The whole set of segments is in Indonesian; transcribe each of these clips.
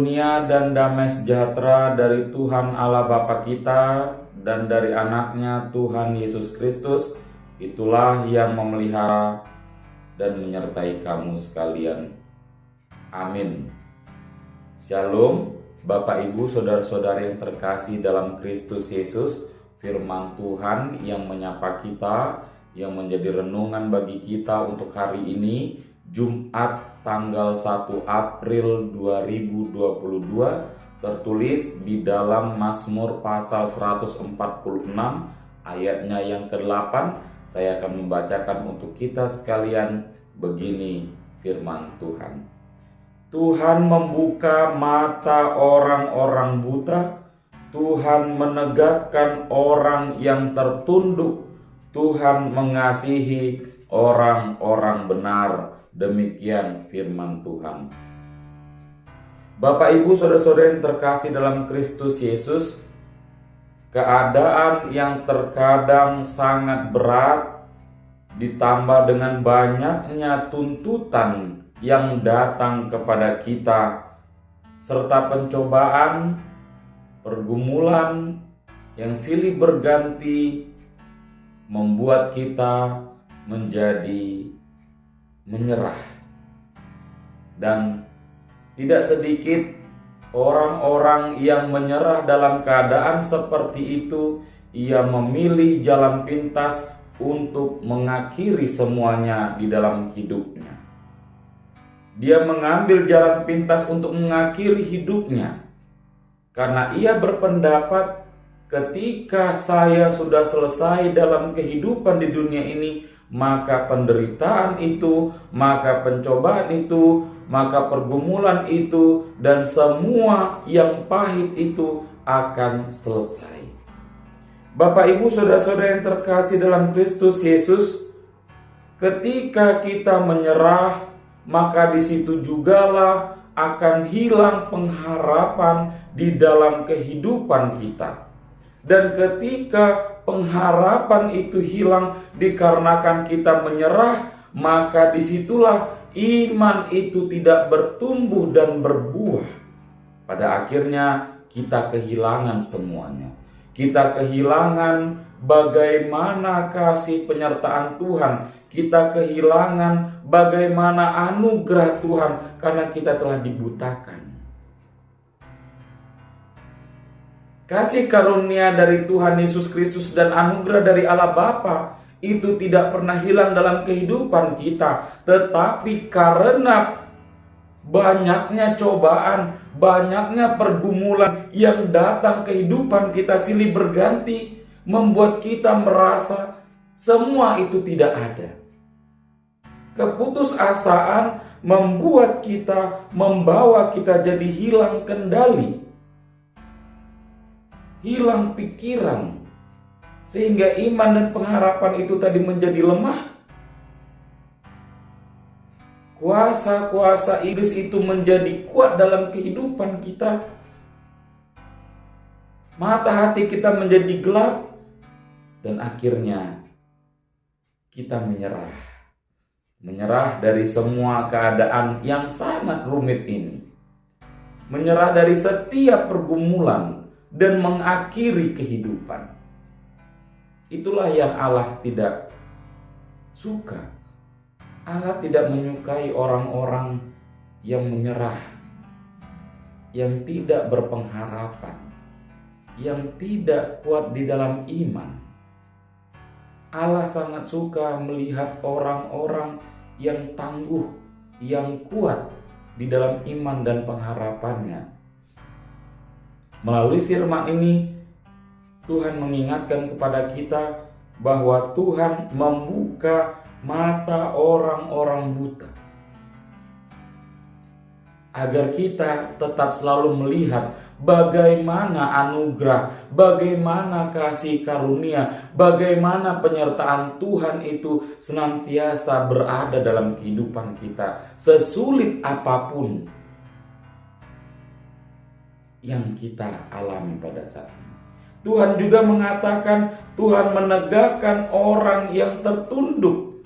karunia dan damai sejahtera dari Tuhan Allah Bapa kita dan dari anaknya Tuhan Yesus Kristus, itulah yang memelihara dan menyertai kamu sekalian. Amin. Shalom, Bapak Ibu saudara-saudari yang terkasih dalam Kristus Yesus. Firman Tuhan yang menyapa kita, yang menjadi renungan bagi kita untuk hari ini, Jumat tanggal 1 April 2022, tertulis di dalam Mazmur pasal 146 ayatnya yang ke-8. Saya akan membacakan untuk kita sekalian. Begini firman Tuhan. Tuhan membuka mata orang-orang buta, Tuhan menegakkan orang yang tertunduk, Tuhan mengasihi orang-orang benar. Demikian firman Tuhan. Bapak Ibu saudara-saudara yang terkasih dalam Kristus Yesus, keadaan yang terkadang sangat berat ditambah dengan banyaknya tuntutan yang datang kepada kita, serta pencobaan, pergumulan yang silih berganti membuat kita menjadi menyerah. Dan tidak sedikit orang-orang yang menyerah dalam keadaan seperti itu. Ia memilih jalan pintas untuk mengakhiri semuanya di dalam hidupnya. Dia mengambil jalan pintas untuk mengakhiri hidupnya karena ia berpendapat, ketika saya sudah selesai dalam kehidupan di dunia ini, maka penderitaan itu, maka pencobaan itu, maka pergumulan itu, dan semua yang pahit itu akan selesai. Bapak Ibu saudara-saudara yang terkasih dalam Kristus Yesus, ketika kita menyerah, maka di situ jugalah akan hilang pengharapan di dalam kehidupan kita. Dan ketika pengharapan itu hilang dikarenakan kita menyerah, maka disitulah iman itu tidak bertumbuh dan berbuah. Pada akhirnya kita kehilangan semuanya. Kita kehilangan bagaimana kasih penyertaan Tuhan. Kita kehilangan bagaimana anugerah Tuhan karena kita telah dibutakan. Kasih karunia dari Tuhan Yesus Kristus dan anugerah dari Allah Bapa itu tidak pernah hilang dalam kehidupan kita. Tetapi karena banyaknya cobaan, banyaknya pergumulan yang datang kehidupan kita silih berganti, membuat kita merasa semua itu tidak ada. Keputusasaan membawa kita jadi hilang kendali, hilang pikiran, sehingga iman dan pengharapan itu tadi menjadi lemah. Kuasa-kuasa iblis itu menjadi kuat dalam kehidupan kita. Mata hati kita menjadi gelap, dan akhirnya kita menyerah. Menyerah dari semua keadaan yang sangat rumit ini. Menyerah dari setiap pergumulan dan mengakhiri kehidupan. Itulah yang Allah tidak suka. Allah tidak menyukai orang-orang yang menyerah, yang tidak berpengharapan, yang tidak kuat di dalam iman. Allah sangat suka melihat orang-orang yang tangguh, yang kuat di dalam iman dan pengharapannya. Melalui firman ini, Tuhan mengingatkan kepada kita bahwa Tuhan membuka mata orang-orang buta, agar kita tetap selalu melihat bagaimana anugerah, bagaimana kasih karunia, bagaimana penyertaan Tuhan itu senantiasa berada dalam kehidupan kita, sesulit apapun yang kita alami pada saat ini. Tuhan juga mengatakan Tuhan menegakkan orang yang tertunduk,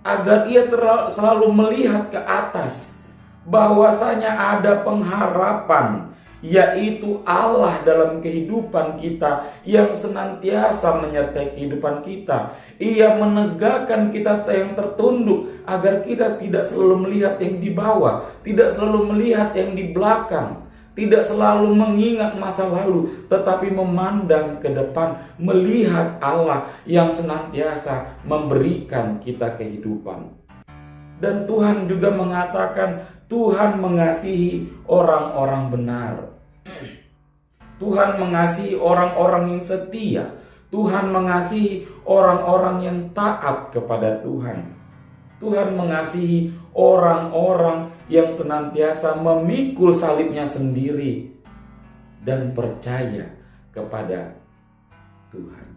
agar ia selalu melihat ke atas, bahwasanya ada pengharapan, yaitu Allah dalam kehidupan kita yang senantiasa menyertai kehidupan kita. Ia menegakkan kita yang tertunduk agar kita tidak selalu melihat yang di bawah, tidak selalu melihat yang di belakang, tidak selalu mengingat masa lalu, tetapi memandang ke depan, melihat Allah yang senantiasa memberikan kita kehidupan. Dan Tuhan juga mengatakan Tuhan mengasihi orang-orang benar. Tuhan mengasihi orang-orang yang setia. Tuhan mengasihi orang-orang yang taat kepada Tuhan. Tuhan mengasihi orang-orang yang senantiasa memikul salibnya sendiri dan percaya kepada Tuhan.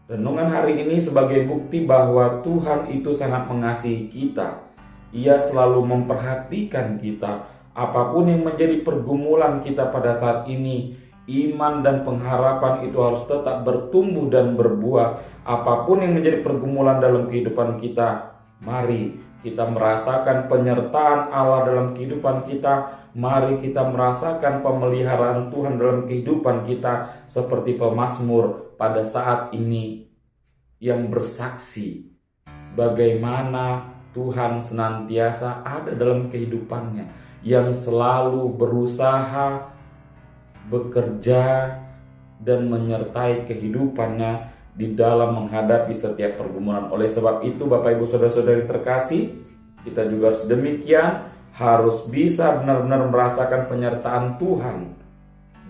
Renungan hari ini sebagai bukti bahwa Tuhan itu sangat mengasihi kita. Ia selalu memperhatikan kita. Apapun yang menjadi pergumulan kita pada saat ini, iman dan pengharapan itu harus tetap bertumbuh dan berbuah. Apapun yang menjadi pergumulan dalam kehidupan kita, mari kita merasakan penyertaan Allah dalam kehidupan kita. Mari kita merasakan pemeliharaan Tuhan dalam kehidupan kita, seperti pemazmur pada saat ini yang bersaksi bagaimana Tuhan senantiasa ada dalam kehidupannya, yang selalu berusaha, bekerja, dan menyertai kehidupannya di dalam menghadapi setiap pergumulan. Oleh sebab itu, Bapak Ibu Saudara-saudari terkasih, kita juga harus demikian, harus bisa benar-benar merasakan penyertaan Tuhan.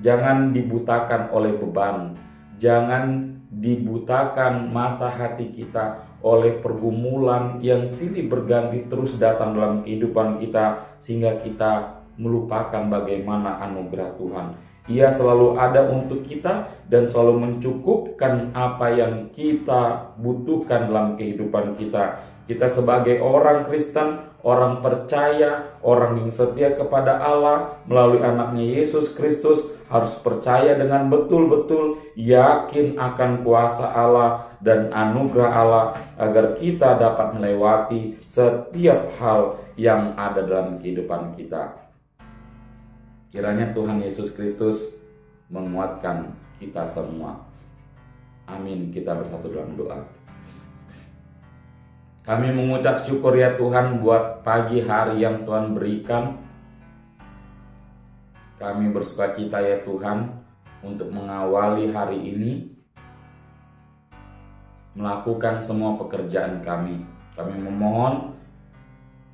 Jangan dibutakan oleh beban, jangan dibutakan mata hati kita oleh pergumulan yang silih berganti terus datang dalam kehidupan kita, sehingga kita melupakan bagaimana anugerah Tuhan. Ia selalu ada untuk kita dan selalu mencukupkan apa yang kita butuhkan dalam kehidupan kita. Kita sebagai orang Kristen, orang percaya, orang yang setia kepada Allah melalui anaknya Yesus Kristus, harus percaya dengan betul-betul yakin akan kuasa Allah dan anugerah Allah, agar kita dapat melewati setiap hal yang ada dalam kehidupan kita. Kiranya Tuhan Yesus Kristus menguatkan kita semua. Amin. Kita bersatu dalam doa. Kami mengucap syukur ya Tuhan buat pagi hari yang Tuhan berikan. Kami bersukacita ya Tuhan untuk mengawali hari ini, melakukan semua pekerjaan kami. Kami memohon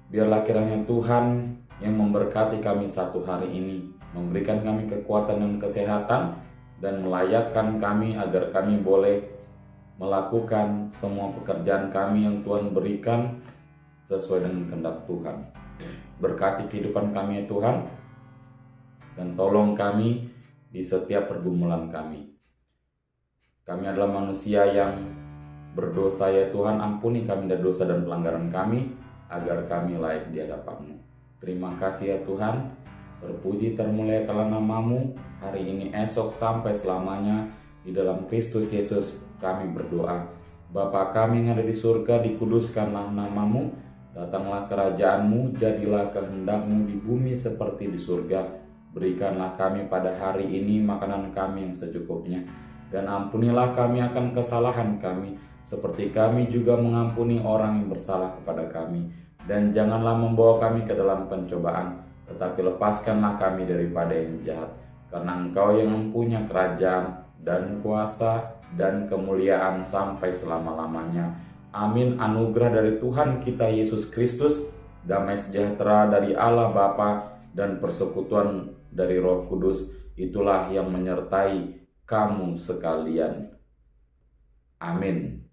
biarlah kiranya Tuhan yang memberkati kami satu hari ini, memberikan kami kekuatan dan kesehatan, dan melayakkan kami agar kami boleh melakukan semua pekerjaan kami yang Tuhan berikan sesuai dengan kehendak Tuhan. Berkati kehidupan kami ya Tuhan, dan tolong kami di setiap pergumulan kami. Kami adalah manusia yang berdosa ya Tuhan, ampuni kami dari dosa dan pelanggaran kami, agar kami layak di hadapan-Mu. Terima kasih ya Tuhan, terpuji termuliakanlah nama-Mu hari ini, esok, sampai selamanya. Di dalam Kristus Yesus kami berdoa. Bapa kami yang ada di surga, dikuduskanlah nama-Mu, datanglah kerajaan-Mu, jadilah kehendak-Mu di bumi seperti di surga. Berikanlah kami pada hari ini makanan kami yang secukupnya, dan ampunilah kami akan kesalahan kami, seperti kami juga mengampuni orang yang bersalah kepada kami. Dan janganlah membawa kami ke dalam pencobaan, tetapi lepaskanlah kami daripada yang jahat. Karena Engkau yang mempunyai kerajaan dan kuasa dan kemuliaan sampai selama-lamanya. Amin. Anugerah dari Tuhan kita Yesus Kristus, damai sejahtera dari Allah Bapa, dan persekutuan dari Roh Kudus, itulah yang menyertai kamu sekalian. Amin.